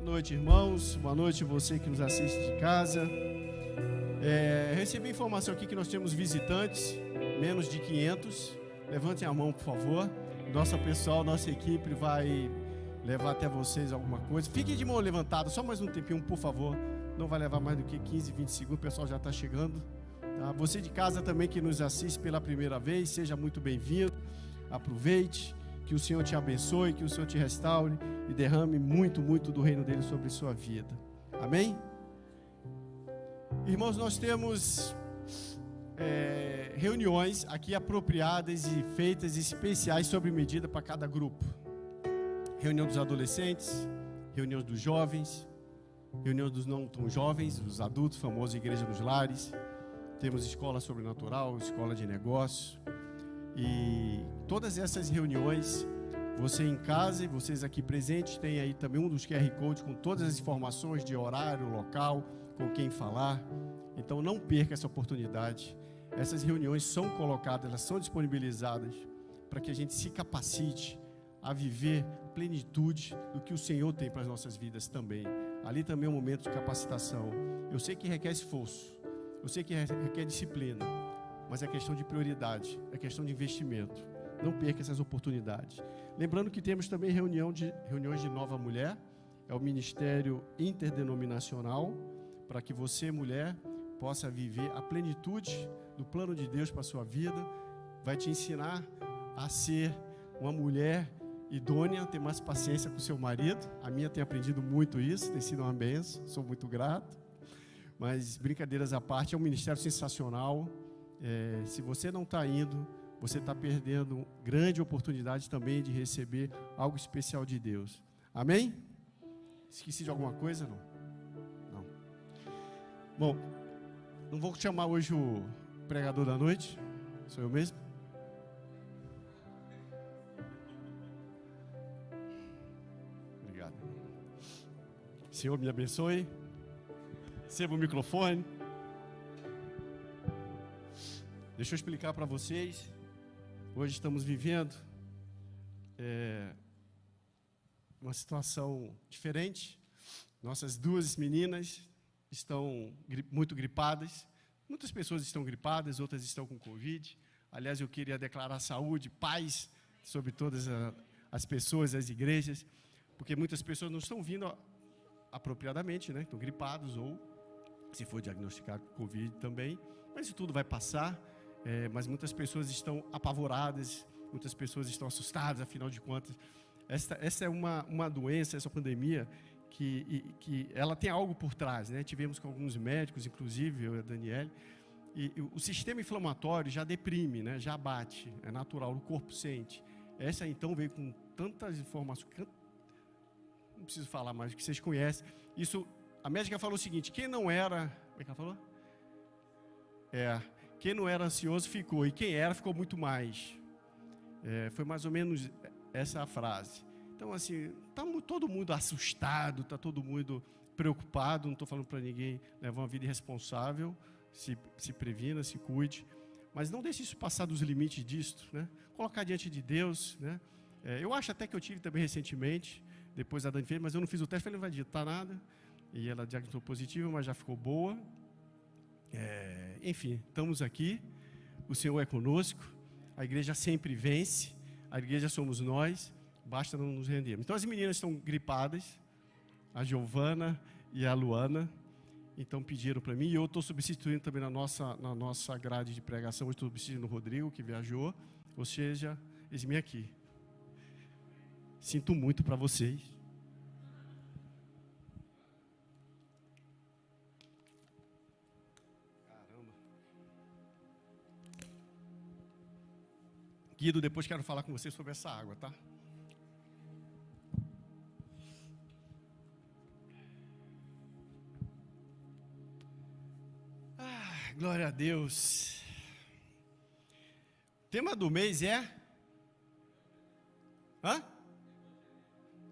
noite, irmãos. Boa noite você que nos assiste de casa. Recebi informação aqui que nós temos visitantes, menos de 500. Levantem a mão, por favor. Nosso pessoal, nossa equipe vai levar até vocês alguma coisa. Fiquem de mão levantada, só mais um tempinho, por favor. Não vai levar mais do que 15, 20 segundos, o pessoal já está chegando. Tá? Você de casa também que nos assiste pela primeira vez, seja muito bem-vindo. Aproveite, que o Senhor te abençoe, que o Senhor te restaure e derrame muito, muito do reino dele sobre sua vida. Amém? Irmãos, nós temos reuniões aqui apropriadas e feitas especiais sobre medida para cada grupo. Reunião dos adolescentes, reunião dos jovens, reunião dos não tão jovens, dos adultos, famosa Igreja dos Lares. Temos escola sobrenatural, escola de negócios. E todas essas reuniões, você em casa e vocês aqui presentes, tem aí também um dos QR Codes com todas as informações de horário, local, com quem falar. Então não perca essa oportunidade. Essas reuniões são colocadas, elas são disponibilizadas para que a gente se capacite a viver a plenitude do que o Senhor tem para as nossas vidas também. Ali também é um momento de capacitação. Eu sei que requer esforço, eu sei que requer disciplina, mas é questão de prioridade, é questão de investimento. Não perca essas oportunidades. Lembrando que temos também reuniões de Nova Mulher, é o Ministério Interdenominacional, para que você, mulher, possa viver a plenitude do plano de Deus para a sua vida. Vai te ensinar a ser uma mulher idônea, ter mais paciência com o seu marido. A minha tem aprendido muito isso, tem sido uma bênção, sou muito grato. Mas, brincadeiras à parte, é um ministério sensacional. Se você não está indo, você está perdendo grande oportunidade também de receber algo especial de Deus. Amém? Esqueci de alguma coisa? Não. Bom, não vou chamar hoje o pregador da noite, sou eu mesmo. Obrigado. Senhor, me abençoe. Receba o microfone. Deixa eu explicar para vocês. Hoje estamos vivendo uma situação diferente. Nossas duas meninas estão muito gripadas. Muitas pessoas estão gripadas, outras estão com Covid. Aliás, eu queria declarar saúde, paz sobre todas as pessoas, as igrejas, porque muitas pessoas não estão vindo apropriadamente, né? Estão gripados ou, se for diagnosticado com Covid também. Mas isso tudo vai passar. Mas muitas pessoas estão apavoradas, muitas pessoas estão assustadas, afinal de contas. Essa é uma doença, essa pandemia, que ela tem algo por trás, né? Tivemos com alguns médicos, inclusive eu e a Daniele, e o sistema inflamatório já deprime, né? Já abate, é natural, o corpo sente. Essa então veio com tantas informações, não preciso falar mais, que vocês conhecem. Isso, a médica falou o seguinte, quem não era, como é que ela falou? Quem não era ansioso ficou, e quem era ficou muito mais. Foi mais ou menos essa a frase. Então, assim, está todo mundo assustado, está todo mundo preocupado. Não estou falando para ninguém levar uma vida irresponsável, se previna, se cuide. Mas não deixe isso passar dos limites disso, né? Colocar diante de Deus, né? Eu acho até que eu tive também recentemente, depois da Dani fez, mas eu não fiz o teste, falei, não vai adiantar nada. E ela diagnosticou positivo, mas já ficou boa. Enfim, estamos aqui, o Senhor é conosco, a igreja sempre vence, a igreja somos nós, basta não nos rendermos. Então as meninas estão gripadas, a Giovana e a Luana, então pediram para mim, e eu estou substituindo também na nossa grade de pregação, eu estou substituindo o Rodrigo, que viajou, ou seja, eis-me aqui. Sinto muito para vocês. Guido, depois quero falar com você sobre essa água, tá? Glória a Deus. O tema do mês é?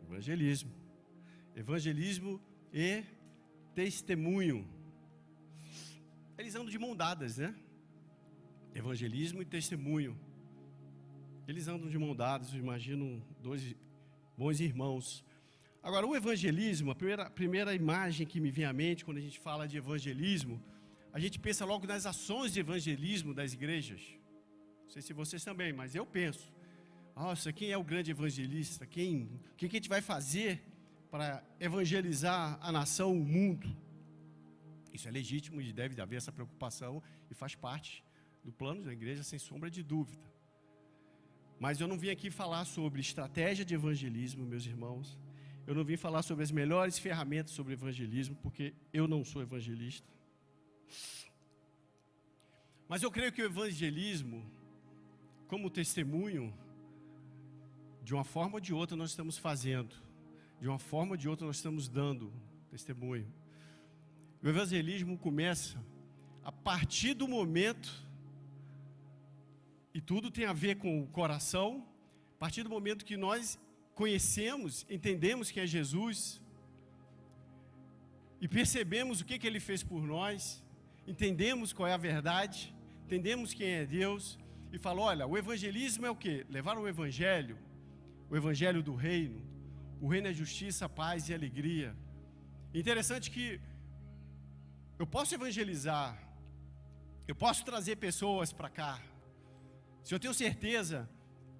Evangelismo. Evangelismo e testemunho. Eles andam de mão dadas, né? Evangelismo e testemunho. Eles andam de mão dadas, eu imagino dois bons irmãos. Agora, o evangelismo, a primeira imagem que me vem à mente quando a gente fala de evangelismo, a gente pensa logo nas ações de evangelismo das igrejas. Não sei se vocês também, mas eu penso. Nossa, quem é o grande evangelista? O que a gente vai fazer para evangelizar a nação, o mundo? Isso é legítimo e deve haver essa preocupação e faz parte do plano da igreja, sem sombra de dúvida. Mas eu não vim aqui falar sobre estratégia de evangelismo, meus irmãos. Eu não vim falar sobre as melhores ferramentas sobre evangelismo, porque eu não sou evangelista. Mas eu creio que o evangelismo, como testemunho, de uma forma ou de outra nós estamos fazendo, de uma forma ou de outra nós estamos dando testemunho. O evangelismo começa a partir do momento, e tudo tem a ver com o coração, a partir do momento que nós conhecemos, entendemos quem é Jesus, e percebemos o que Ele fez por nós, entendemos qual é a verdade, entendemos quem é Deus, e fala, olha, o evangelismo é o quê? Levar o evangelho do reino. O reino é justiça, paz e alegria. Interessante que eu posso evangelizar, eu posso trazer pessoas para cá, se eu tenho certeza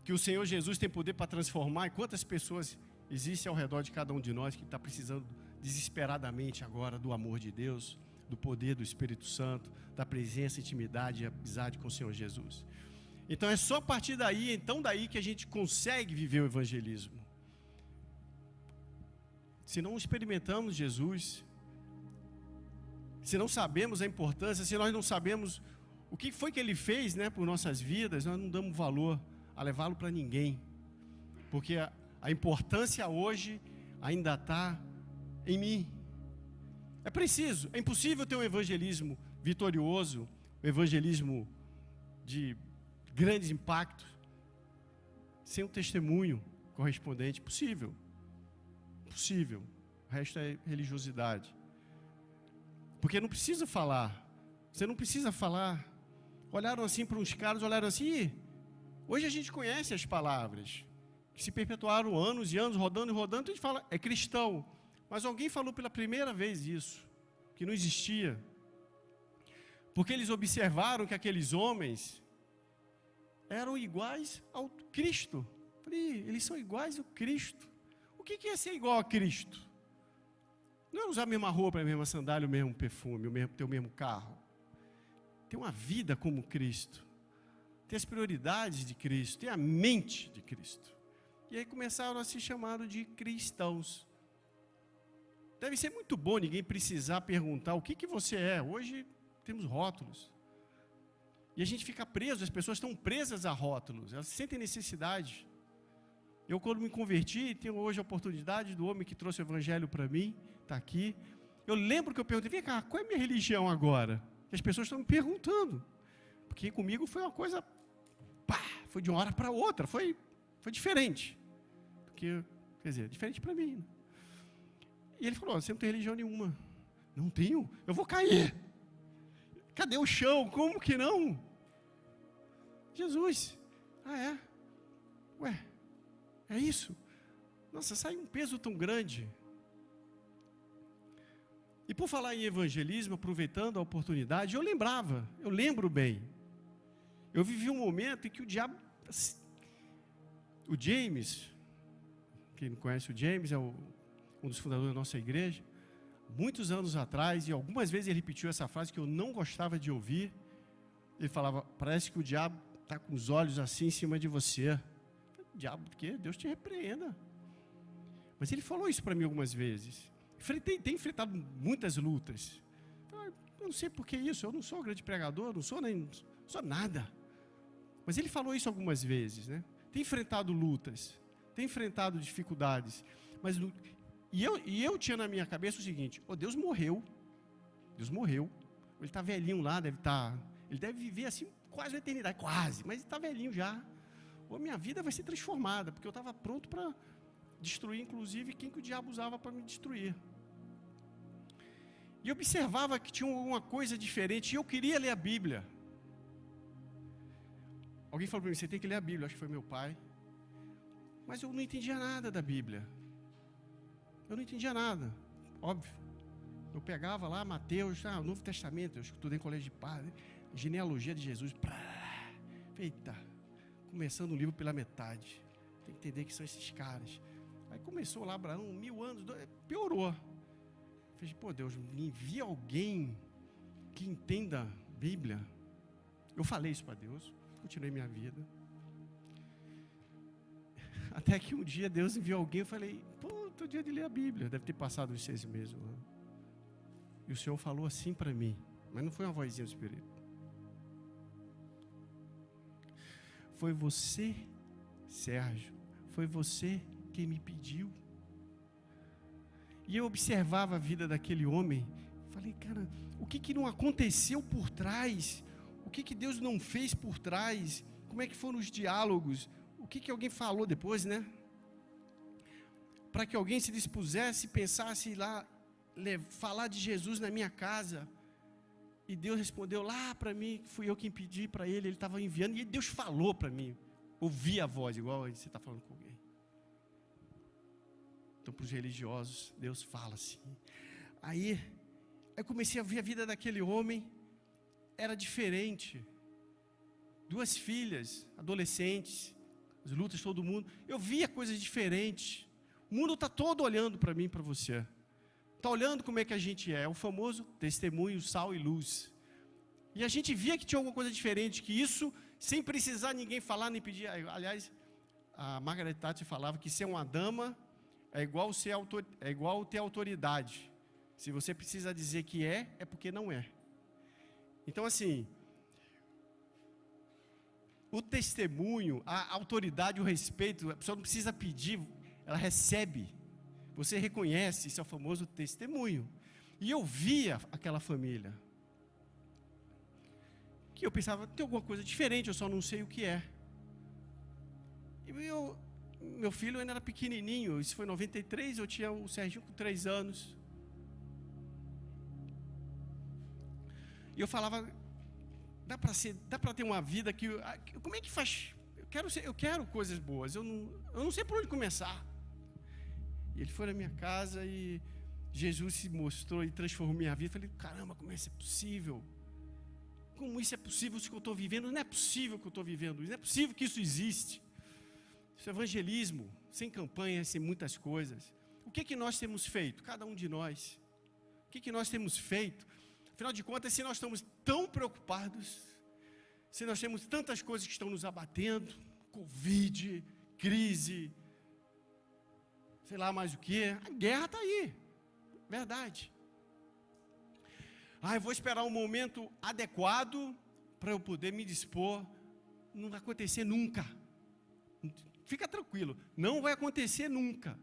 que o Senhor Jesus tem poder para transformar, e quantas pessoas existem ao redor de cada um de nós que está precisando desesperadamente agora do amor de Deus, do poder do Espírito Santo, da presença, intimidade e amizade com o Senhor Jesus. Então é só a partir daí, que a gente consegue viver o evangelismo. Se não experimentamos Jesus, se não sabemos a importância, se nós não sabemos o que foi que Ele fez, por nossas vidas, nós não damos valor a levá-lo para ninguém, porque a importância hoje ainda está em mim. É impossível ter um evangelismo vitorioso, um evangelismo de grandes impactos, sem um testemunho correspondente. Impossível. O resto é religiosidade. Porque não precisa falar. Você não precisa falar. Olharam assim para uns caras, olharam assim. Hoje a gente conhece as palavras que se perpetuaram anos e anos, rodando e rodando. A gente fala, é cristão. Mas alguém falou pela primeira vez isso, que não existia. Porque eles observaram que aqueles homens eram iguais ao Cristo. Falei, eles são iguais ao Cristo. O que é ser igual a Cristo? Não é usar a mesma roupa, a mesma sandália, o mesmo perfume, ter o mesmo carro. Ter uma vida como Cristo. Ter as prioridades de Cristo, ter a mente de Cristo. E aí começaram a se chamar de cristãos. Deve ser muito bom ninguém precisar perguntar o que você é. Hoje temos rótulos. E a gente fica preso, as pessoas estão presas a rótulos, elas sentem necessidade. Eu, quando me converti, tenho hoje a oportunidade do homem que trouxe o evangelho para mim, está aqui. Eu lembro que eu perguntei, vem cá, qual é a minha religião agora? E as pessoas estão me perguntando. Porque comigo foi uma coisa, foi de uma hora para outra, foi diferente. Porque, quer dizer, diferente para mim. E ele falou, você não tem religião nenhuma. Não tenho? Eu vou cair. Cadê o chão? Como que não? Jesus. É? Ué, é isso? Nossa, sai um peso tão grande. E por falar em evangelismo, aproveitando a oportunidade, eu lembro bem. Eu vivi um momento em que o diabo... O James, quem não conhece o James, é um dos fundadores da nossa igreja. Muitos anos atrás, e algumas vezes ele repetiu essa frase que eu não gostava de ouvir. Ele falava, parece que o diabo está com os olhos assim em cima de você. Diabo, por quê? Deus te repreenda. Mas ele falou isso para mim algumas vezes. Tem enfrentado muitas lutas. Eu não sei por que isso, eu não sou um grande pregador, não sou nada. Mas ele falou isso algumas vezes, Tem enfrentado lutas, tem enfrentado dificuldades. Mas... E eu tinha na minha cabeça o seguinte, Deus morreu. Ele está velhinho lá, ele deve viver assim quase uma eternidade, quase, mas ele está velhinho já. Minha vida vai ser transformada, porque eu estava pronto para destruir, inclusive, quem que o diabo usava para me destruir. E eu observava que tinha alguma coisa diferente, e eu queria ler a Bíblia. Alguém falou para mim, você tem que ler a Bíblia, acho que foi meu pai. Mas eu não entendia nada da Bíblia. Eu não entendia nada, óbvio. Eu pegava lá Mateus, Novo Testamento, eu estudei em colégio de padre, genealogia de Jesus. Eita, começando o livro pela metade. Tem que entender que são esses caras. Aí começou lá, Abraão, 1000 anos, piorou. Falei, pô, Deus, me envia alguém que entenda Bíblia. Eu falei isso para Deus, continuei minha vida. Até que um dia Deus enviou alguém, eu falei, pô, tô dia de ler a Bíblia. Deve ter passado uns 6 meses lá. E o Senhor falou assim para mim, mas não foi uma vozinha do Espírito. Foi você, Sérgio, foi você quem me pediu. E eu observava a vida daquele homem, falei, cara, o que não aconteceu por trás? O que Deus não fez por trás? Como é que foram os diálogos? O que alguém falou depois, né? Para que alguém se dispusesse, pensasse lá, falar de Jesus na minha casa. E Deus respondeu lá para mim, fui eu quem pedi para ele estava enviando, e Deus falou para mim, ouvi a voz, igual você está falando com alguém. Então, para os religiosos, Deus fala assim. Aí eu comecei a ver a vida daquele homem, era diferente. 2 filhas, adolescentes, as lutas de todo mundo, eu via coisas diferentes. O mundo está todo olhando para mim, para você. Está olhando como é que a gente é o famoso testemunho, sal e luz. E a gente via que tinha alguma coisa diferente, que isso, sem precisar ninguém falar nem pedir. Aliás, a Margaret Thatcher falava que ser uma dama é igual ter autoridade. Se você precisa dizer que é porque não é. Então, assim, o testemunho, a autoridade, o respeito, a pessoa não precisa pedir, ela recebe. Você reconhece, isso é o famoso testemunho. E eu via aquela família, que eu pensava, tem alguma coisa diferente, eu só não sei o que é. E meu filho ainda era pequenininho, isso foi em 93, eu tinha o Serginho com 3 anos. E eu falava, dá para ter uma vida que, como é que faz? Eu quero coisas boas, eu não sei por onde começar. E ele foi na minha casa e Jesus se mostrou e transformou minha vida. Eu falei, caramba, como isso é possível? Como isso é possível, isso que eu estou vivendo? Não é possível que eu estou vivendo isso, não é possível que isso existe. Isso é evangelismo, sem campanha, sem muitas coisas. O que nós temos feito? Cada um de nós. O que nós temos feito? Afinal de contas, se nós estamos tão preocupados, se nós temos tantas coisas que estão nos abatendo, Covid, crise, sei lá mais o que, a guerra está aí, verdade. Eu vou esperar um momento adequado para eu poder me dispor. Não vai acontecer nunca. Fica tranquilo, não vai acontecer nunca.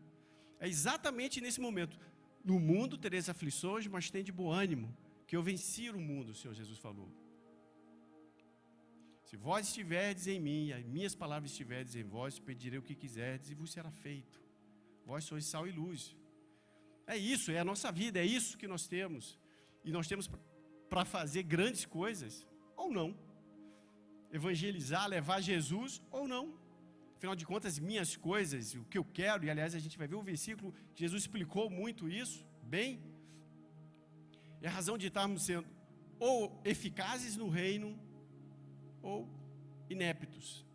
É exatamente nesse momento. No mundo tereis aflições, mas tem de bom ânimo, que eu venci o mundo, o Senhor Jesus falou. Se vós estiverdes em mim, e as minhas palavras estiverdes em vós, pedirei o que quiserdes e vos será feito. Vós sois sal e luz. É isso, é a nossa vida, é isso que nós temos. E nós temos para fazer grandes coisas, ou não. Evangelizar, levar Jesus, ou não. Afinal de contas, minhas coisas, o que eu quero, e aliás a gente vai ver o versículo, Jesus explicou muito isso, bem. É a razão de estarmos sendo ou eficazes no reino, ou ineptos.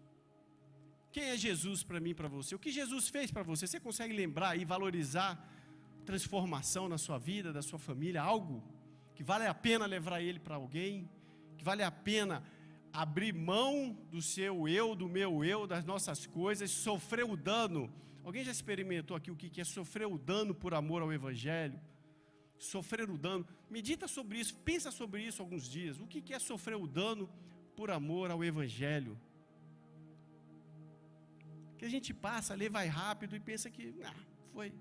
Quem é Jesus para mim e para você? O que Jesus fez para você? Você consegue lembrar e valorizar transformação na sua vida, da sua família? Algo que vale a pena levar ele para alguém? Que vale a pena abrir mão do seu eu, do meu eu, das nossas coisas, sofrer o dano? Alguém já experimentou aqui o que é sofrer o dano por amor ao Evangelho? Sofrer o dano. Medita sobre isso, pensa sobre isso alguns dias. O que é sofrer o dano por amor ao Evangelho? Que a gente passa, lê, vai rápido e pensa que, foi.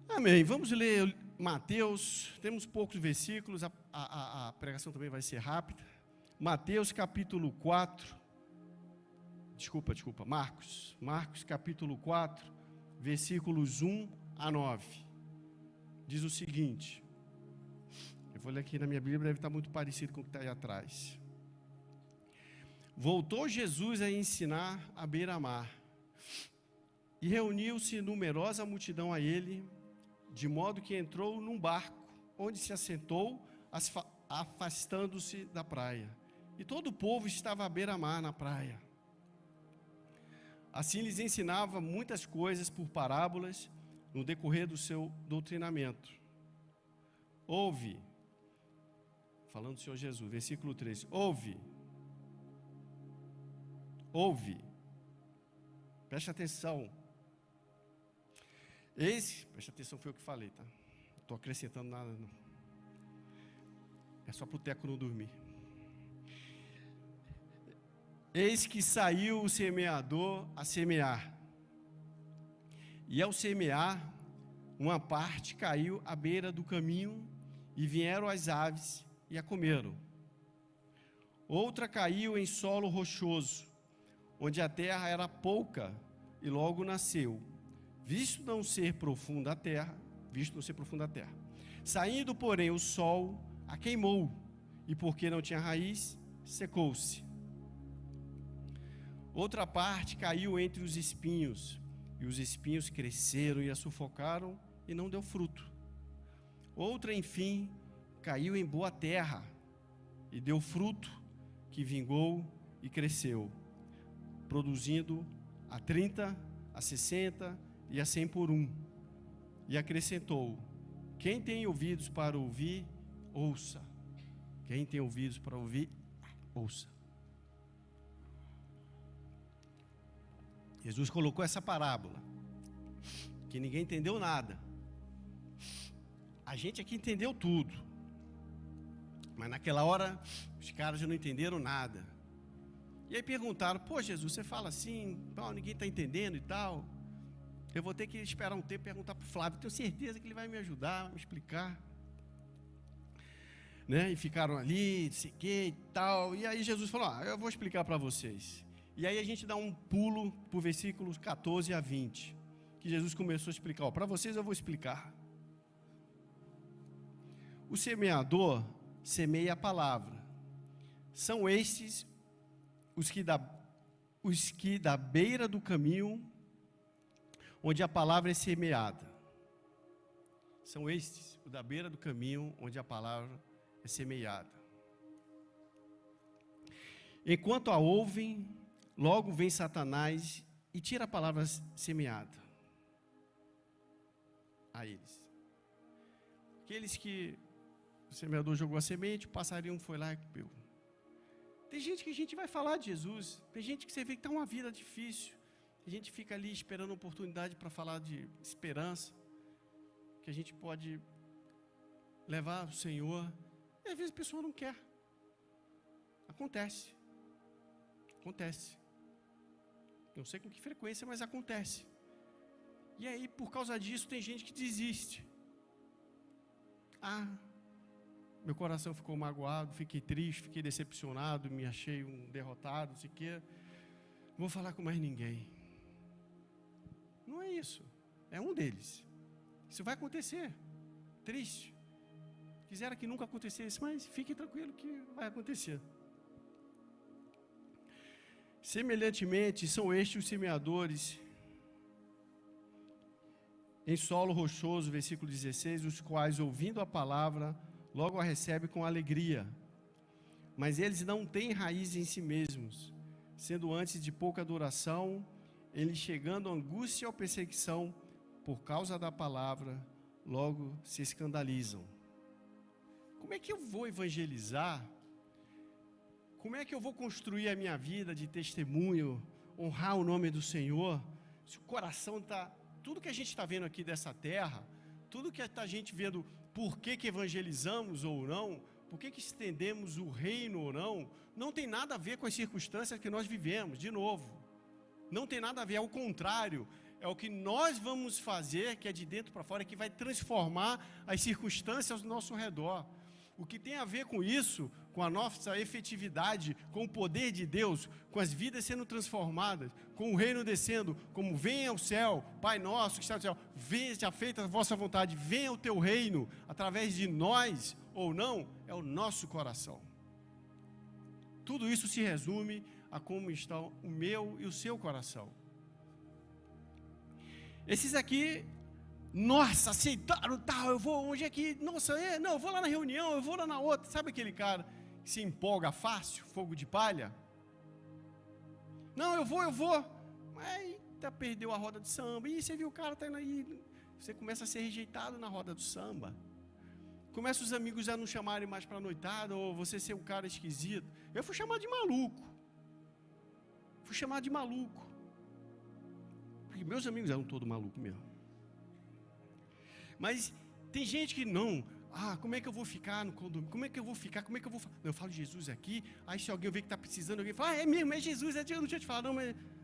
Amém. Vamos ler Mateus, temos poucos versículos, a pregação também vai ser rápida. Mateus capítulo 4, Marcos capítulo 4, versículos 1 a 9. Diz o seguinte, eu vou ler aqui na minha Bíblia, deve estar muito parecido com o que está aí atrás. Voltou Jesus a ensinar à beira-mar. E reuniu-se numerosa multidão a ele, de modo que entrou num barco, onde se assentou, afastando-se da praia. E todo o povo estava à beira-mar na praia. Assim lhes ensinava muitas coisas por parábolas no decorrer do seu doutrinamento. Ouve, falando do Senhor Jesus, versículo 3, ouve, preste atenção. Preste atenção, foi o que falei, tá? Não estou acrescentando nada, não. É só para o teco não dormir. Eis que saiu o semeador a semear. E ao semear, uma parte caiu à beira do caminho, e vieram as aves e a comeram. Outra caiu em solo rochoso, onde a terra era pouca, e logo nasceu, visto não ser profunda a terra. Saindo, porém, o sol a queimou, e porque não tinha raiz, secou-se. Outra parte caiu entre os espinhos, e os espinhos cresceram e a sufocaram, e não deu fruto. Outra, enfim, caiu em boa terra, e deu fruto, que vingou e cresceu, produzindo a 30, a 60 e a 100 por um. E acrescentou: quem tem ouvidos para ouvir, ouça. Quem tem ouvidos para ouvir, ouça. Jesus colocou essa parábola, que ninguém entendeu nada. A gente aqui entendeu tudo, mas naquela hora os caras já não entenderam nada. E aí perguntaram: pô, Jesus, você fala assim, ninguém está entendendo e tal. Eu vou ter que esperar um tempo e perguntar para o Flávio, tenho certeza que ele vai me ajudar, me explicar. Né? E ficaram ali, não sei o que e tal. E aí Jesus falou: eu vou explicar para vocês. E aí a gente dá um pulo para o versículos 14 a 20, que Jesus começou a explicar. Para vocês eu vou explicar. O semeador semeia a palavra. São estes os que da beira do caminho, onde a palavra é semeada. São estes, o da beira do caminho, onde a palavra é semeada. Enquanto a ouvem, logo vem Satanás e tira a palavra semeada a eles. Aqueles que o semeador jogou a semente, o passarinho foi lá e comeu. Tem gente que a gente vai falar de Jesus, tem gente que você vê que está uma vida difícil, a gente fica ali esperando a oportunidade para falar de esperança, que a gente pode levar o Senhor, e às vezes a pessoa não quer. Acontece. Não sei com que frequência, mas acontece. E aí, por causa disso, tem gente que desiste. Meu coração ficou magoado, fiquei triste, fiquei decepcionado, me achei um derrotado, não sei o quê. Não vou falar com mais ninguém. Não é isso. É um deles. Isso vai acontecer. Triste. Quisera que nunca acontecesse, mas fique tranquilo que vai acontecer. Semelhantemente, são estes os semeadores em solo rochoso, versículo 16, os quais, ouvindo a palavra, logo a recebem com alegria. Mas eles não têm raiz em si mesmos, sendo antes de pouca duração, eles chegando à angústia ou perseguição por causa da palavra, logo se escandalizam. Como é que eu vou evangelizar? Como é que eu vou construir a minha vida de testemunho, honrar o nome do Senhor, se o coração está... Tudo que a gente está vendo aqui dessa terra, tudo que a gente vendo, por que evangelizamos ou não, por que estendemos o reino ou não tem nada a ver com as circunstâncias que nós vivemos, de novo. Não tem nada a ver, ao contrário, é o que nós vamos fazer, que é de dentro para fora, que vai transformar as circunstâncias ao nosso redor. O que tem a ver com isso, com a nossa efetividade, com o poder de Deus, com as vidas sendo transformadas, com o reino descendo, como venha ao céu, Pai nosso que está no céu, seja feita a vossa vontade, venha o teu reino, através de nós ou não, é o nosso coração. Tudo isso se resume a como está o meu e o seu coração. Esses aqui, nossa, aceitaram, tal, eu vou, onde é que, nossa, não, eu vou lá na reunião, eu vou lá na outra. Sabe aquele cara que se empolga fácil, fogo de palha? Não, eu vou. Mas perdeu a roda do samba. E você viu o cara tá indo aí, você começa a ser rejeitado na roda do samba. Começa os amigos a não chamarem mais para noitada, ou você ser um cara esquisito. Eu fui chamado de maluco. Porque meus amigos eram todos malucos mesmo. Mas tem gente que não. Como é que eu vou ficar no condomínio? Como é que eu vou ficar? Eu falo de Jesus aqui. Aí se alguém vê que está precisando, alguém fala, é mesmo, é Jesus. Eu não tinha te falado,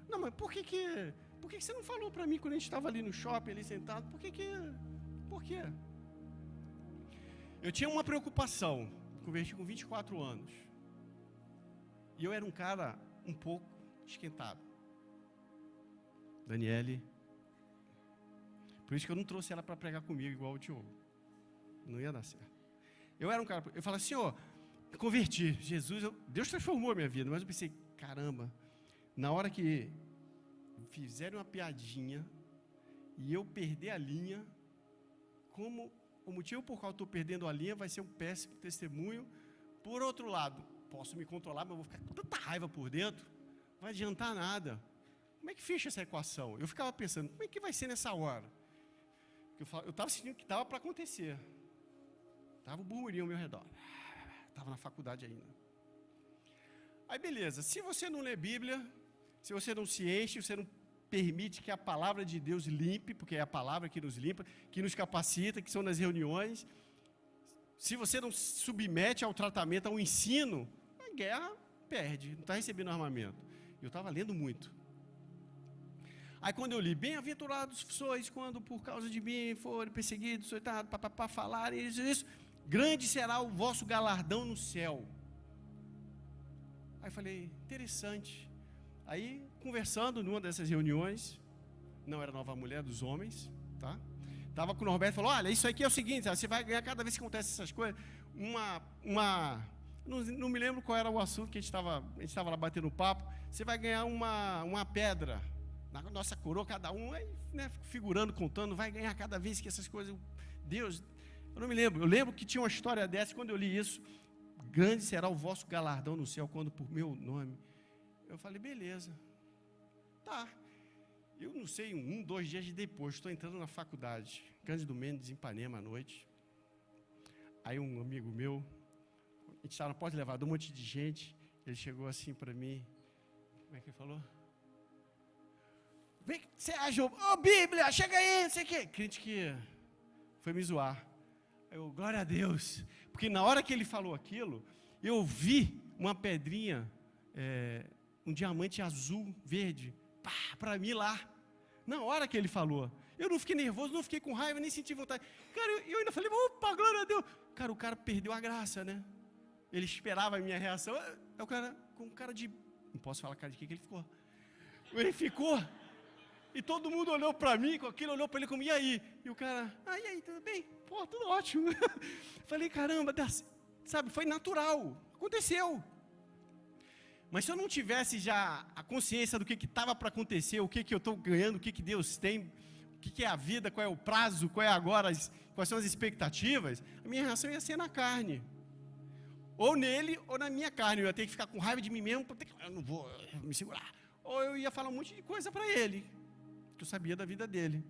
não, mas por que você não falou para mim quando a gente estava ali no shopping, ali sentado? Por quê? Eu tinha uma preocupação, converti com 24 anos. E eu era um cara um pouco esquentado. Daniele. Por isso que eu não trouxe ela para pregar comigo igual o Diogo. Não ia dar certo. Eu era um cara, eu falava, Senhor, me converti. Jesus, Deus transformou a minha vida. Mas eu pensei, caramba, na hora que fizerem uma piadinha e eu perder a linha, como o motivo por qual eu estou perdendo a linha vai ser um péssimo testemunho. Por outro lado, posso me controlar, mas eu vou ficar com tanta raiva por dentro, não vai adiantar nada. Como é que fecha essa equação? Eu ficava pensando, como é que vai ser nessa hora? Eu estava sentindo que estava para acontecer. Estava um burburinho ao meu redor. Estava na faculdade ainda. Aí beleza, se você não lê Bíblia, se você não se enche, você não permite que a palavra de Deus limpe, porque é a palavra que nos limpa, que nos capacita, que são nas reuniões. Se você não se submete ao tratamento, ao ensino, a guerra perde, não está recebendo armamento. Eu estava lendo muito. Aí quando eu li, bem-aventurados sois quando por causa de mim forem perseguidos, açoitados, falarem isso, grande será o vosso galardão no céu. Aí eu falei, interessante. Aí, conversando numa dessas reuniões, não era Nova Mulher dos Homens, tá? Estava com o Norberto e falou, olha, isso aqui é o seguinte, você vai ganhar cada vez que acontece essas coisas, não me lembro qual era o assunto que a gente estava lá batendo papo, você vai ganhar uma pedra, na nossa coroa, cada um, aí, né, figurando, contando, vai ganhar cada vez que essas coisas, Deus, eu não me lembro, eu lembro que tinha uma história dessa, quando eu li isso, grande será o vosso galardão no céu, quando por meu nome. Eu falei, beleza, tá. Eu não sei, 2 dias depois, estou entrando na faculdade, Cândido Mendes, em Ipanema, à noite. Aí um amigo meu, a gente estava na porta do elevador, um monte de gente, ele chegou assim para mim, como é que ele falou? Vem, você acha, Bíblia, chega aí, não sei o quê. Crente que foi me zoar. Eu, glória a Deus, porque na hora que ele falou aquilo, eu vi uma pedrinha, um diamante azul, verde, para mim lá, na hora que ele falou. Eu não fiquei nervoso, não fiquei com raiva, nem senti vontade. Cara, eu ainda falei, opa, glória a Deus. Cara, o cara perdeu a graça, né? Ele esperava a minha reação. O cara, com cara de, não posso falar cara de que ele ficou. Ele ficou, e todo mundo olhou para mim, com aquilo, olhou para ele como, e aí? E o cara, e aí, tudo bem? Pô, tudo ótimo. Falei, caramba, sabe, foi natural, aconteceu. Mas se eu não tivesse já a consciência do que estava para acontecer, o que eu estou ganhando, o que Deus tem, o que é a vida, qual é o prazo, qual é agora, quais são as expectativas, a minha reação ia ser na carne. Ou nele, ou na minha carne. Eu ia ter que ficar com raiva de mim mesmo, eu não vou me segurar. Ou eu ia falar um monte de coisa para ele, que eu sabia da vida dele.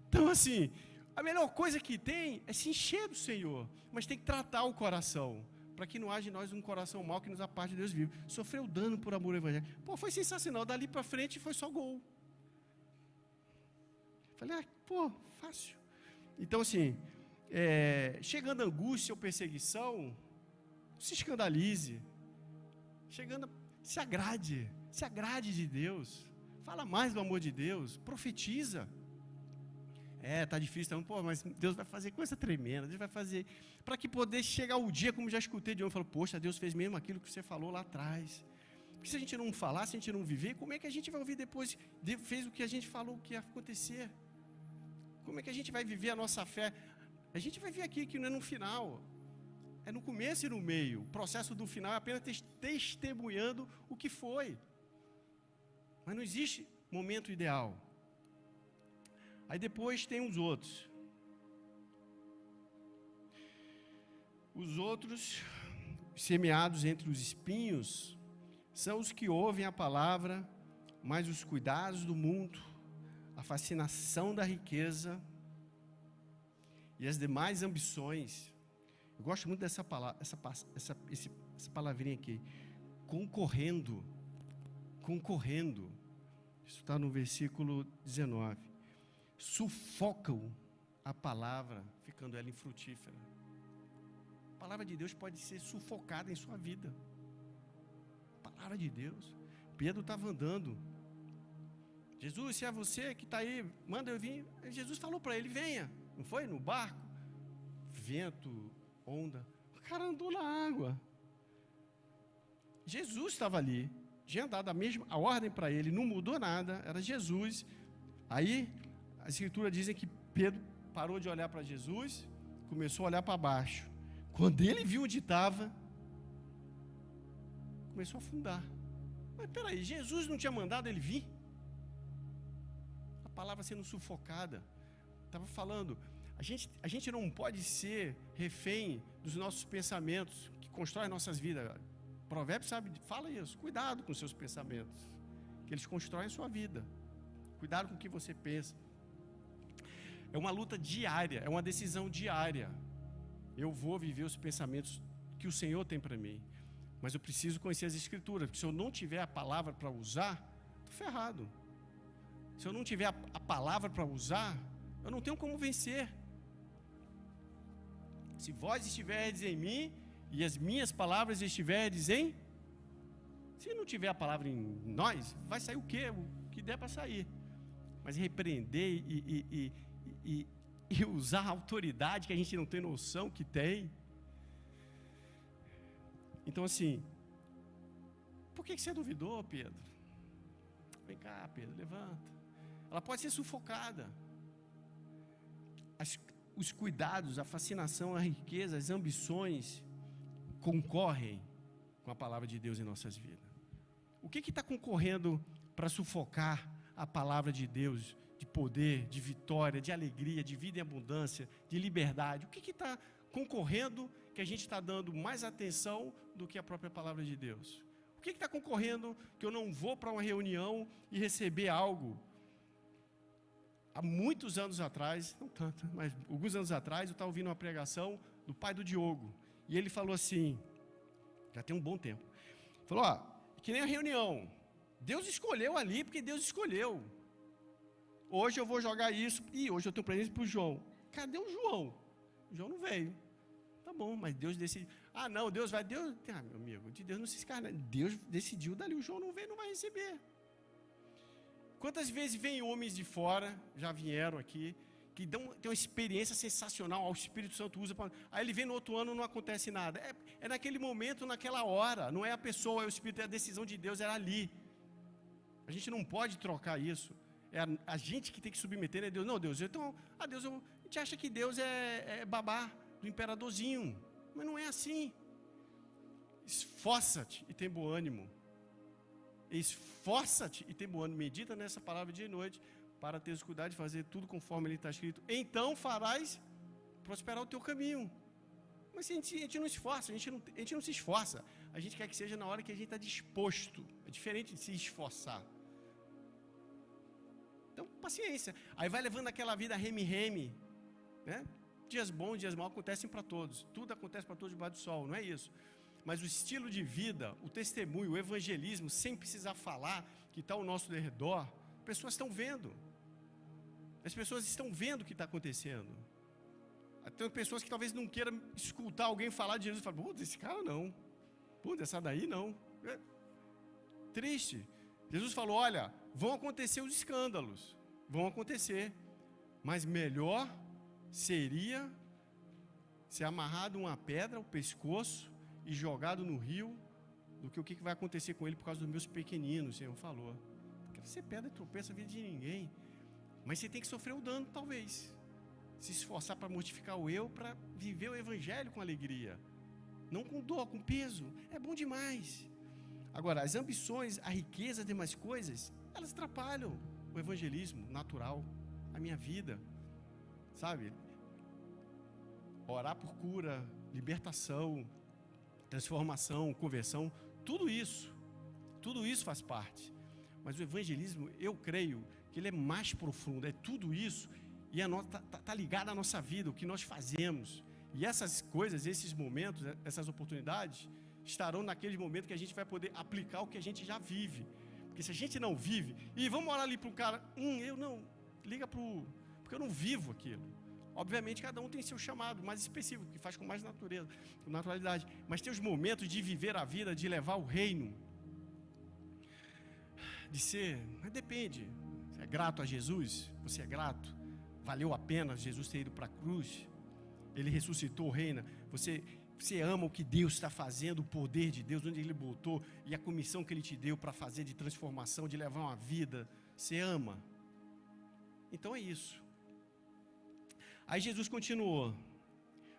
Então assim, a melhor coisa que tem é se encher do Senhor, mas tem que tratar o coração, para que não haja em nós um coração mau que nos aparte de Deus vivo. Sofreu dano por amor ao Evangelho. Pô, foi sensacional, dali para frente foi só gol. Falei, fácil. Então assim, chegando a angústia ou perseguição, se escandalize, se agrade de Deus, fala mais do amor de Deus, profetiza. Tá difícil, então, mas Deus vai fazer coisa tremenda, Deus vai fazer, para que poder chegar o dia, como já escutei de um, falou, poxa, Deus fez mesmo aquilo que você falou lá atrás. Porque se a gente não falar, se a gente não viver, como é que a gente vai ouvir depois? Deus fez o que a gente falou que ia acontecer. Como é que a gente vai viver a nossa fé? A gente vai ver aqui que não é no final, é no começo e no meio. O processo do final é apenas testemunhando o que foi. Mas não existe momento ideal. Aí depois tem os outros. Os outros, semeados entre os espinhos, são os que ouvem a palavra, mas os cuidados do mundo, a fascinação da riqueza e as demais ambições. Eu gosto muito dessa palavra, essa palavrinha aqui, concorrendo. Isso está no versículo 19. Sufocam a palavra, ficando ela infrutífera. A palavra de Deus pode ser sufocada em sua vida. A palavra de Deus. Pedro estava andando. Jesus, se é você que está aí, manda eu vir. Jesus falou para ele, venha. Não foi? No barco. Vento, onda. O cara andou na água. Jesus estava ali. Tinha dado a ordem para ele, não mudou nada. Era Jesus. Aí, a Escritura dizem que Pedro parou de olhar para Jesus, começou a olhar para baixo. Quando ele viu onde estava, começou a afundar. Mas peraí, Jesus não tinha mandado ele vir? A palavra sendo sufocada. Estava falando, a gente não pode ser refém dos nossos pensamentos, que constroem nossas vidas. Provérbios fala isso, cuidado com seus pensamentos, que eles constroem a sua vida. Cuidado com o que você pensa. É uma luta diária, é uma decisão diária. Eu vou viver os pensamentos que o Senhor tem para mim, mas eu preciso conhecer as Escrituras, porque se eu não tiver a palavra para usar, estou ferrado. Se eu não tiver a palavra para usar, eu não tenho como vencer. Se vós estiverdes em mim e as minhas palavras estiverdes em... Se não tiver a palavra em nós, vai sair o quê? O que der para sair. Mas repreender e usar a autoridade que a gente não tem noção que tem. Então assim, por que você duvidou, Pedro? Vem cá, Pedro, levanta. Ela pode ser sufocada. Os cuidados, a fascinação, a riqueza, as ambições concorrem com a palavra de Deus em nossas vidas. O que está concorrendo para sufocar a palavra de Deus, de poder, de vitória, de alegria, de vida em abundância, de liberdade? O que está concorrendo que a gente está dando mais atenção do que a própria palavra de Deus? O que está concorrendo que eu não vou para uma reunião e receber algo? Há muitos anos atrás, não tanto, mas alguns anos atrás, eu estava ouvindo uma pregação do pai do Diogo, e ele falou assim, já tem um bom tempo, falou, que nem a reunião, Deus escolheu ali, porque Deus escolheu. Hoje eu vou jogar isso, e hoje eu tenho presente para o João. Cadê o João? O João não veio. Tá bom, mas Deus decidiu. Não, Deus vai, meu amigo, de Deus não se escarna. Deus decidiu dali, o João não veio, não vai receber. Quantas vezes vêm homens de fora, já vieram aqui, que tem uma experiência sensacional, o Espírito Santo usa, aí ele vem no outro ano, não acontece nada. É naquele momento, naquela hora, não é a pessoa, é o Espírito, é a decisão de Deus, era ali. A gente não pode trocar isso. É a gente que tem que submeter, né, Deus? Não, Deus, então, a gente acha que Deus é babá do imperadorzinho, mas não é assim. Esforça-te e tem bom ânimo. Esforça-te e tem bom ânimo. Medita nessa palavra dia e noite, para teres cuidado de fazer tudo conforme ele está escrito. Então farás prosperar o teu caminho. Mas se a gente não esforça, a gente não se esforça. A gente quer que seja na hora que a gente está disposto. É diferente de se esforçar. Então, paciência. Aí vai levando aquela vida reme-reme, né? Dias bons, dias maus acontecem para todos. Tudo acontece para todos debaixo do sol, não é isso. Mas o estilo de vida, o testemunho, o evangelismo, sem precisar falar, que está ao nosso redor, pessoas estão vendo. As pessoas estão vendo o que está acontecendo. Tem pessoas que talvez não queiram escutar alguém falar de Jesus e falam, putz, esse cara não. Putz, essa daí não. É triste. Jesus falou, olha, vão acontecer os escândalos. Vão acontecer. Mas melhor seria ser amarrado uma pedra ao pescoço e jogado no rio, do que o que vai acontecer com ele por causa dos meus pequeninos, o Senhor falou. Porque você pedra e tropeça a vida de ninguém. Mas você tem que sofrer o dano, talvez. Se esforçar para mortificar o eu, para viver o evangelho com alegria. Não com dor, com peso. É bom demais. Agora, as ambições, a riqueza, as demais coisas, elas atrapalham o evangelismo natural. a minha vida, sabe? Orar por cura, libertação, transformação, conversão, tudo isso faz parte. Mas o evangelismo, eu creio que ele é mais profundo, é tudo isso, e está ligado à nossa vida, o que nós fazemos. E essas coisas, esses momentos, essas oportunidades, estarão naquele momento que a gente vai poder aplicar o que a gente já vive. Porque se a gente não vive, e vamos orar ali para um cara, eu não, liga para o... porque eu não vivo aquilo. Obviamente, cada um tem seu chamado mais específico, que faz com mais naturalidade. Mas tem os momentos de viver a vida, de levar o reino, de ser... Mas depende. Você é grato a Jesus? Você é grato? Valeu a pena Jesus ter ido para a cruz? Ele ressuscitou, reina. Você ama o que Deus está fazendo, o poder de Deus, onde Ele botou, e a comissão que Ele te deu para fazer de transformação, de levar uma vida. Você ama? Então é isso. Aí Jesus continuou,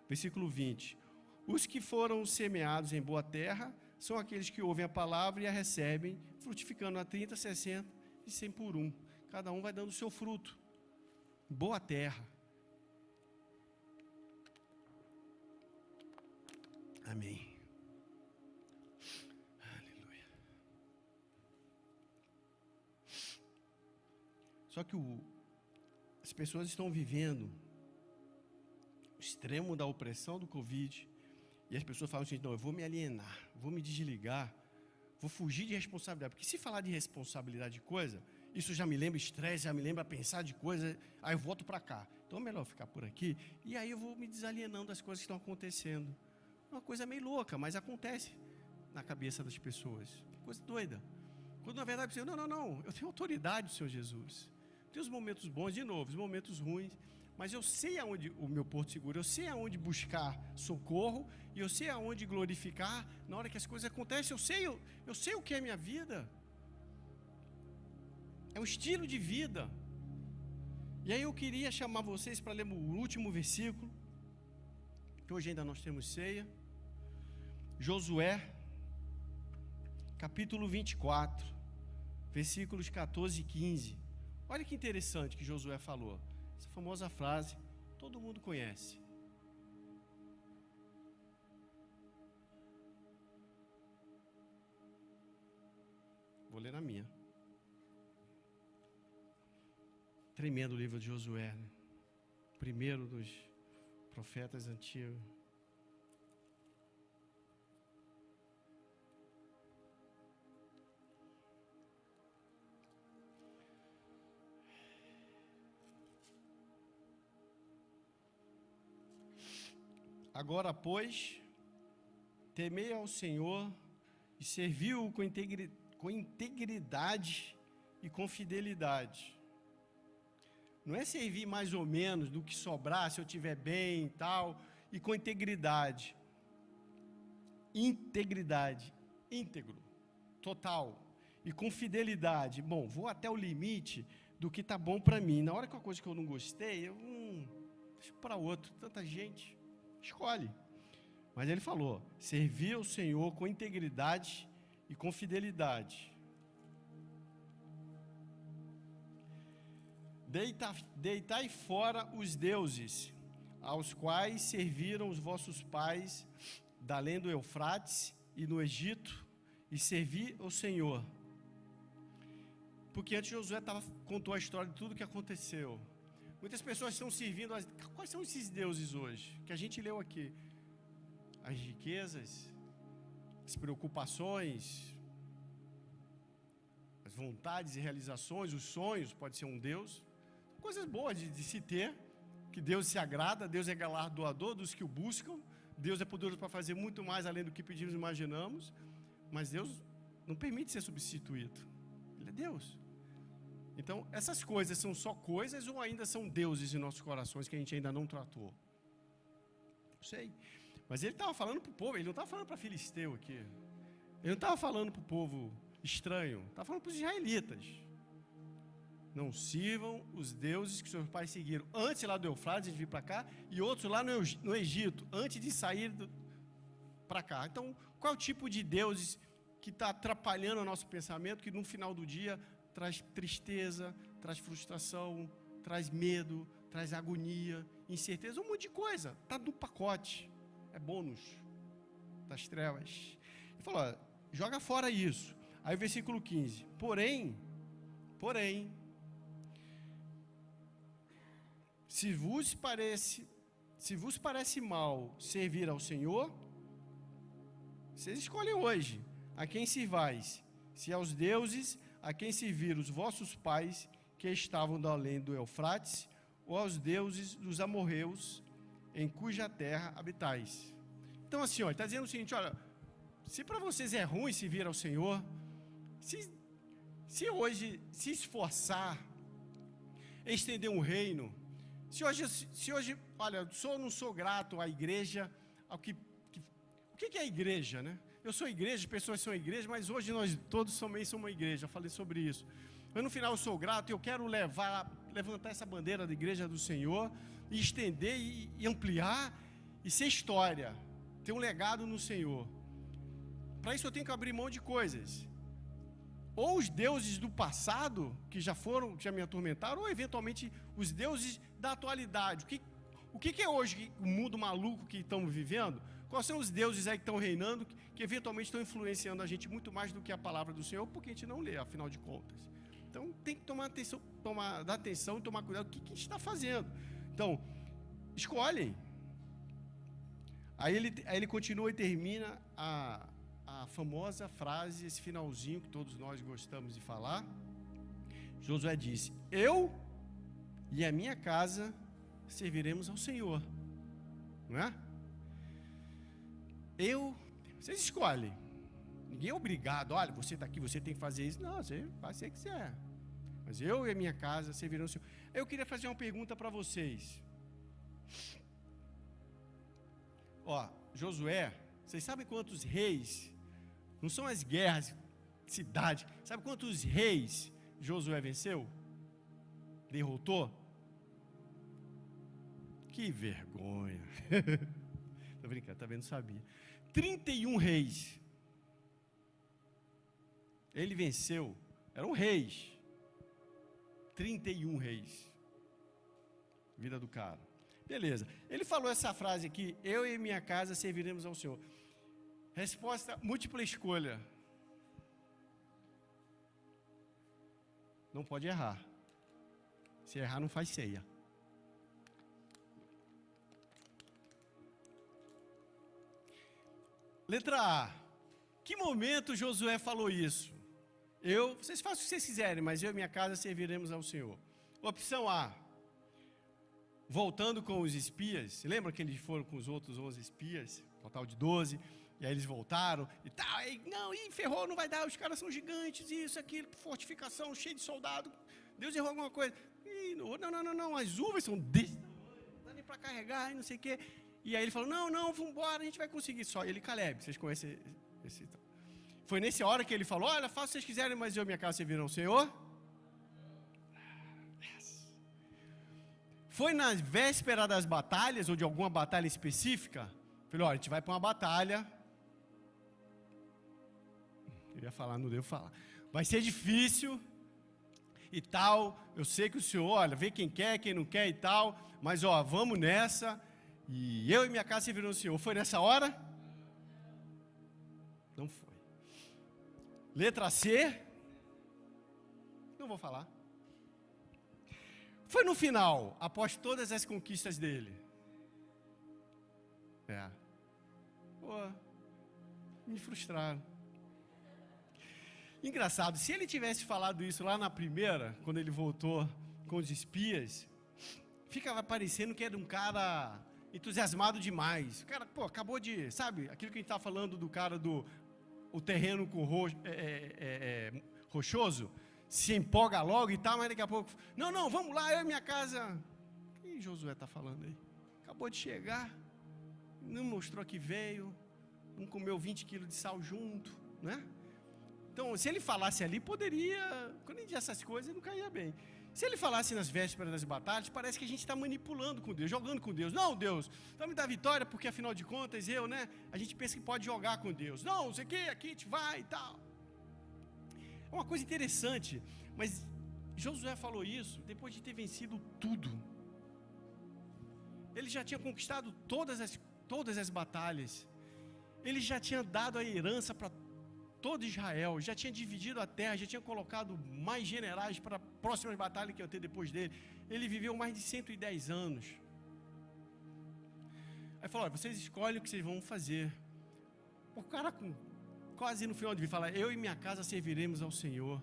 versículo 20. Os que foram semeados em boa terra são aqueles que ouvem a palavra e a recebem, frutificando a 30, 60 e 100 por um. Cada um vai dando o seu fruto. Boa terra. Amém. Aleluia. Só que as pessoas estão vivendo o extremo da opressão do Covid, e as pessoas falam assim, não, eu vou me alienar, vou me desligar, vou fugir de responsabilidade, porque se falar de responsabilidade de coisa, isso já me lembra estresse, já me lembra pensar de coisa, aí eu volto para cá, então é melhor ficar por aqui, e aí eu vou me desalienando das coisas que estão acontecendo. Uma coisa meio louca, mas acontece na cabeça das pessoas, coisa doida, quando na verdade você, não, eu tenho autoridade do Senhor Jesus, tem os momentos bons, de novo, os momentos ruins, mas eu sei aonde o meu porto seguro, eu sei aonde buscar socorro, e eu sei aonde glorificar, na hora que as coisas acontecem, eu sei o que é minha vida, é um estilo de vida. E aí eu queria chamar vocês para ler o último versículo, que hoje ainda nós temos ceia, Josué, capítulo 24, versículos 14 e 15, olha que interessante que Josué falou, essa famosa frase, todo mundo conhece. Vou ler na minha. Tremendo o livro de Josué, né? Primeiro dos profetas antigos. Agora, pois, temei ao Senhor e servi-o com integridade e com fidelidade. Não é servir mais ou menos do que sobrar, se eu estiver bem e tal, e com integridade. Integridade, íntegro, total. E com fidelidade. Bom, vou até o limite do que está bom para mim. Na hora que uma coisa que eu não gostei, eu deixo para outro. Tanta gente, escolhe. Mas ele falou, servir ao Senhor com integridade e com fidelidade. Deitai fora os deuses, aos quais serviram os vossos pais, da além do Eufrates e no Egito, e servi ao Senhor. Porque antes Josué contou a história de tudo que aconteceu. Muitas pessoas estão servindo, quais são esses deuses hoje? Que a gente leu aqui. As riquezas, as preocupações, as vontades e realizações, os sonhos, pode ser um Deus. Coisas boas de se ter, que Deus se agrada, Deus é galardoador dos que o buscam, Deus é poderoso para fazer muito mais além do que pedimos e imaginamos, mas Deus não permite ser substituído, Ele é Deus. Então, essas coisas são só coisas ou ainda são deuses em nossos corações que a gente ainda não tratou? Não sei, mas ele estava falando para o povo, ele não estava falando para filisteu aqui, ele não estava falando para o povo estranho, estava falando para os israelitas. Não sirvam os deuses que seus pais seguiram antes lá do Eufrates de vir para cá e outros lá no Egito, antes de sair para cá. Então, qual é o tipo de deuses que está atrapalhando o nosso pensamento, que no final do dia traz tristeza, traz frustração, traz medo, traz agonia, incerteza, um monte de coisa. Está no pacote. É bônus das trevas. Ele falou, ó, joga fora isso. Aí o versículo 15. Porém, se vos parece mal servir ao Senhor, vocês escolhem hoje a quem sirvais, se aos deuses a quem serviram os vossos pais que estavam do além do Eufrates, ou aos deuses dos amorreus em cuja terra habitais. Então assim, ele está dizendo o seguinte, olha, se para vocês é ruim servir ao Senhor, se hoje se esforçar em estender um reino, se hoje, olha, não sou grato à igreja, o que é a igreja, né? Eu sou igreja, as pessoas são igreja, mas hoje nós todos também somos uma igreja, eu falei sobre isso. Mas no final eu sou grato e eu quero levantar essa bandeira da igreja do Senhor, e estender e ampliar, e ser história, ter um legado no Senhor. Para isso eu tenho que abrir mão de coisas. Ou os deuses do passado, que já me atormentaram, ou eventualmente os deuses da atualidade. O que é hoje o mundo maluco que estamos vivendo? Quais são os deuses aí que estão reinando, que eventualmente estão influenciando a gente muito mais do que a palavra do Senhor, porque a gente não lê, afinal de contas. Então tem que dar atenção e tomar cuidado com o que a gente está fazendo. Então, escolhem. Aí ele continua e termina a famosa frase, esse finalzinho que todos nós gostamos de falar. Josué disse, eu e a minha casa serviremos ao Senhor. Não é? Vocês escolhem. Ninguém é obrigado, olha, você está aqui, você tem que fazer isso. Não, você faz o que você quiser. Mas eu e a minha casa servirão ao Senhor. Eu queria fazer uma pergunta para vocês. Ó, Josué, vocês sabem quantos reis, não são as guerras, cidade, sabe quantos reis Josué venceu? Derrotou? Que vergonha. Tô brincando, tá vendo? Sabia. 31 reis. Ele venceu, eram reis. 31 reis. Vida do cara. Beleza. Ele falou essa frase aqui, eu e minha casa serviremos ao Senhor. Resposta, múltipla escolha. Não pode errar. Se errar, não faz ceia. Letra A. Que momento Josué falou isso? Vocês façam o que vocês quiserem, mas eu e minha casa serviremos ao Senhor. Opção A. Voltando com os espias. Lembra que eles foram com os outros 11 espias? Total de 12. E aí eles voltaram e tal. Ferrou, não vai dar. Os caras são gigantes, isso, aquilo, fortificação, cheio de soldado. Deus errou alguma coisa. Não. As uvas são desse tamanho, não dá nem para carregar e não sei o quê. E aí ele falou, não, vamos embora, a gente vai conseguir. Só ele e Caleb, vocês conhecem esse. Foi nessa hora que ele falou, olha, faça o que vocês quiserem, mas eu e minha casa servirão ao Senhor. Foi na véspera das batalhas, ou de alguma batalha específica. Falei, olha, a gente vai para uma batalha. Eu ia falar, não devo falar. Vai ser difícil e tal. Eu sei que o Senhor, olha, vê quem quer, quem não quer e tal. Mas, ó, vamos nessa. E eu e minha casa servirão ao Senhor. Foi nessa hora? Não foi. Letra C. Não vou falar. Foi no final, após todas as conquistas dele. Me frustraram. Engraçado, se ele tivesse falado isso lá na primeira, quando ele voltou com os espias, ficava parecendo que era um cara entusiasmado demais. O cara, acabou de, sabe, aquilo que a gente está falando do cara o terreno com rochoso, se empolga logo e tal, mas daqui a pouco, não, vamos lá, eu e minha casa. O que Josué está falando aí? Acabou de chegar, não mostrou que veio, não comeu 20 quilos de sal junto, né? Então, se ele falasse ali, poderia, quando ele diz essas coisas, não caía bem. Se ele falasse nas vésperas das batalhas, parece que a gente está manipulando com Deus, jogando com Deus. Não, Deus, vai me dar vitória, porque afinal de contas, a gente pensa que pode jogar com Deus. Não sei o que, aqui a gente vai e tal. É uma coisa interessante, mas Josué falou isso depois de ter vencido tudo. Ele já tinha conquistado todas as batalhas. Ele já tinha dado a herança para todo Israel, já tinha dividido a terra, já tinha colocado mais generais para as próximas batalhas que iam ter depois dele. Ele viveu mais de 110 anos. Aí falou: vocês escolhem o que vocês vão fazer. O cara, quase no final de vida, fala: eu e minha casa serviremos ao Senhor.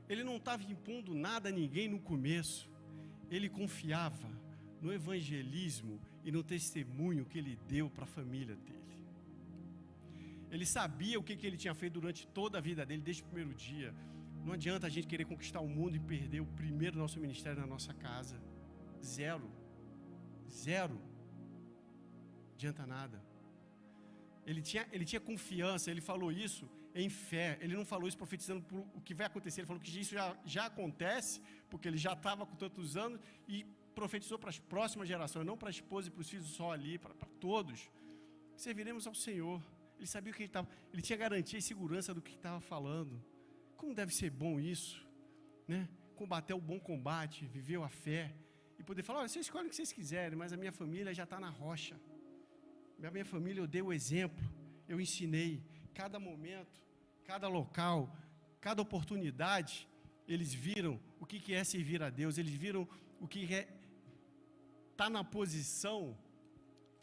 Ele não estava impondo nada a ninguém no começo. Ele confiava no evangelismo e no testemunho que ele deu para a família dele. Ele sabia o que ele tinha feito durante toda a vida dele, desde o primeiro dia. Não adianta a gente querer conquistar o mundo e perder o primeiro nosso ministério na nossa casa. Zero. Não adianta nada. Ele tinha confiança, ele falou isso em fé. Ele não falou isso profetizando por o que vai acontecer. Ele falou que isso já acontece, porque ele já estava com tantos anos e profetizou para as próximas gerações, não para a esposa e para os filhos só ali, para todos. Serviremos ao Senhor. Ele sabia o que ele estava, ele tinha garantia e segurança do que estava falando. Como deve ser bom isso, né? Combater o bom combate, viver a fé e poder falar: olha, vocês escolhem o que vocês quiserem, mas a minha família já está na rocha. A minha família, eu dei o exemplo, eu ensinei. Cada momento, cada local, cada oportunidade, eles viram o que é servir a Deus, eles viram o que é estar na posição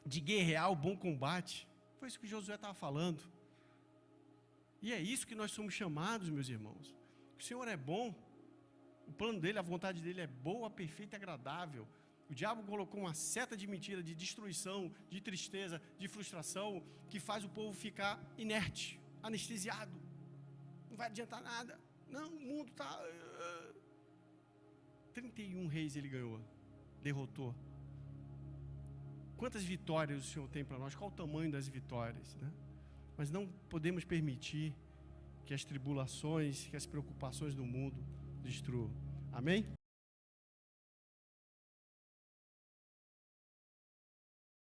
de guerrear o bom combate. Foi isso que Josué estava falando. E é isso que nós somos chamados, meus irmãos. O Senhor é bom, o plano dele, a vontade dele é boa, perfeita e agradável. O diabo colocou uma seta de mentira, de destruição, de tristeza, de frustração, que faz o povo ficar inerte, anestesiado. Não vai adiantar nada. Não, o mundo está... 31 reis ele ganhou, derrotou. Quantas vitórias o Senhor tem para nós? Qual o tamanho das vitórias, né? Mas não podemos permitir que as tribulações, que as preocupações do mundo destruam. Amém?